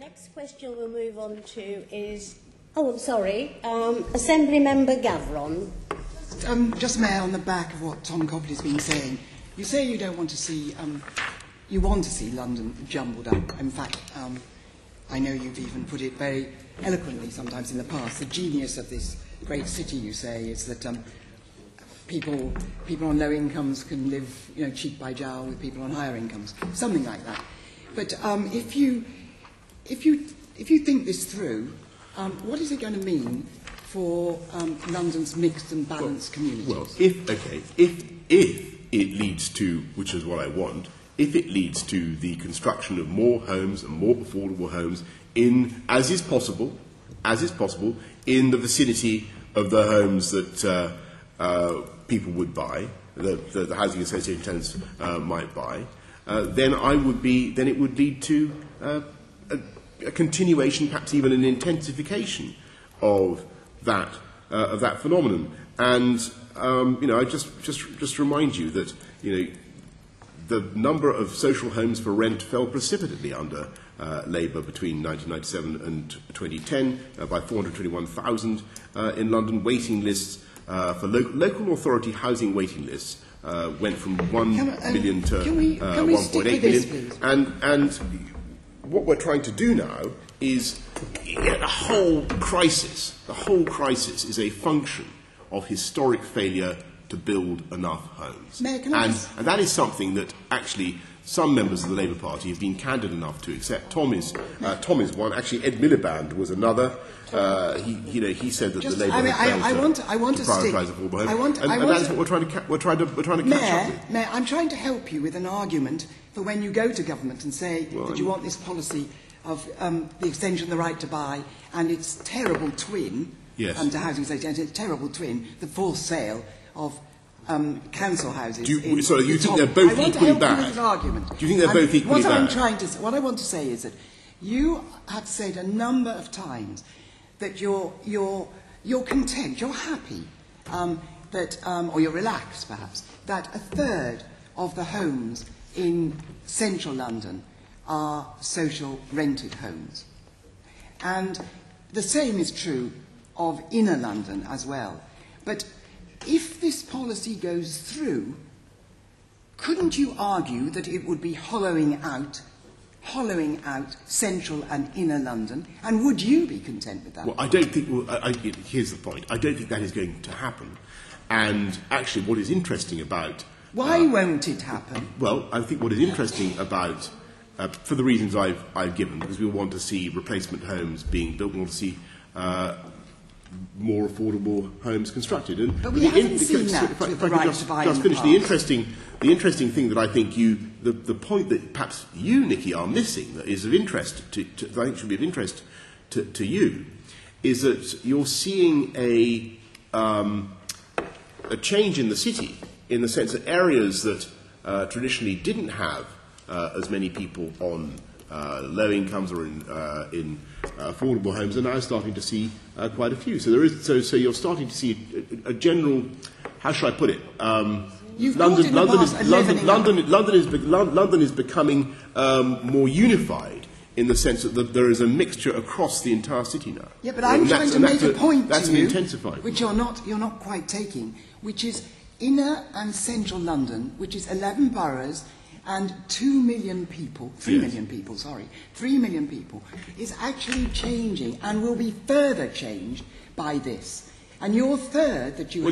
next question we'll move on to is, Assembly Member Gavron. Just, Mayor, on the back of what Tom Copley's been saying, you say you don't want to see, you want to see London jumbled up. In fact, I know you've even put it very eloquently sometimes in the past. The genius of this great city, you say, is that people on low incomes can live, cheek by jowl with people on higher incomes, something like that. But if you think this through, what is it going to mean for London's mixed and balanced communities? Well, if it leads to, which is what I want, if it leads to the construction of more homes and more affordable homes as is possible, in the vicinity of the homes that people would buy, the housing association tenants might buy, then it would lead to a continuation, perhaps even an intensification of that phenomenon. And I just remind you that the number of social homes for rent fell precipitously under Labour between 1997 and 2010 by 421,000 in London. Waiting lists for local authority housing waiting lists went from 1 million to 1.8 million. And what we're trying to do now is the whole crisis is a function of historic failure to build enough homes. And that is something that actually some members of the Labour Party have been candid enough to accept. Tom is one. Actually, Ed Miliband was another. He said that the Labour failed to prioritise affordable homes. And that is what we're trying to catch up with. Mayor, I'm trying to help you with an argument for when you go to government and say that you want this policy of the extension of the right to buy and its terrible twin, to housing associations, its terrible twin, the forced sale of council houses. You think they're both equally bad? Do you think they're both equally bad? What I want to say is that you have said a number of times that you're content, you're happy, or you're relaxed perhaps, that a third of the homes in central London are social rented homes. And the same is true of inner London as well. But if this policy goes through, couldn't you argue that it would be hollowing out central and inner London? And would you be content with that? Well, I don't think... here's the point. I don't think that is going to happen. And actually what is interesting about... Why won't it happen? Well, I think what is interesting about... for the reasons I've given, because we want to see replacement homes being built, we want to see more affordable homes constructed. But we haven't seen that with the right to buy in the past. The interesting thing that I think the point that perhaps you, Nicky, are missing, that is of interest that I think should be of interest to you, is that you're seeing a change in the city, in the sense that areas that traditionally didn't have as many people on low incomes or in affordable homes are now starting to see quite a few. So you're starting to see a general, how should I put it? London is becoming more unified in the sense that there is a mixture across the entire city now. Yeah, but I'm trying to make a point to you, which you're not quite taking, which is inner and central London, which is 11 boroughs and 2 million people, 3 million people, 3 million people, is actually changing and will be further changed by this. And your third that you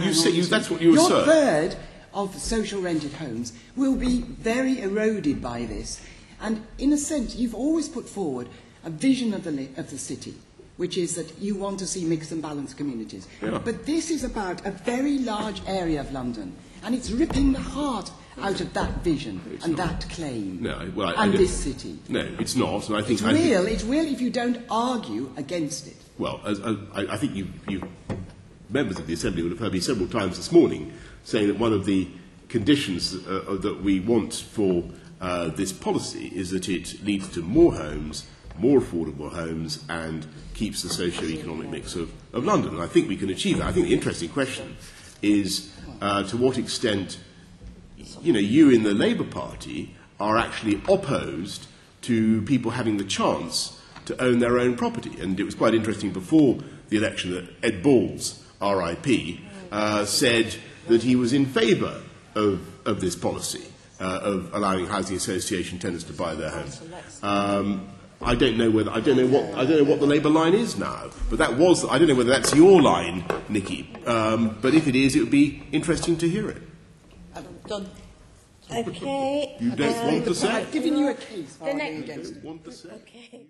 that's what you assert. Your third of social rented homes will be very eroded by this. And in a sense, you've always put forward a vision of the city, which is that you want to see mixed and balanced communities. Yeah. But this is about a very large area of London, and it's ripping the heart out of that vision that claim this city. No, it's not. And I think it's real if you don't argue against it. Well, I think you members of the Assembly would have heard me several times this morning saying that one of the conditions that we want for this policy is that it leads to more homes, more affordable homes, and keeps the socio-economic mix of London. And I think we can achieve that. I think the interesting question is to what extent you in the Labour Party are actually opposed to people having the chance to own their own property. And it was quite interesting before the election that Ed Balls, RIP, said that he was in favour of this policy of allowing housing association tenants to buy their homes. I don't know what the Labour line is now, but I don't know whether that's your line, Nicky. But if it is, it would be interesting to hear it. Done. Okay. You don't want to say? I've given you a case. The next. Against it. Want to say? Okay.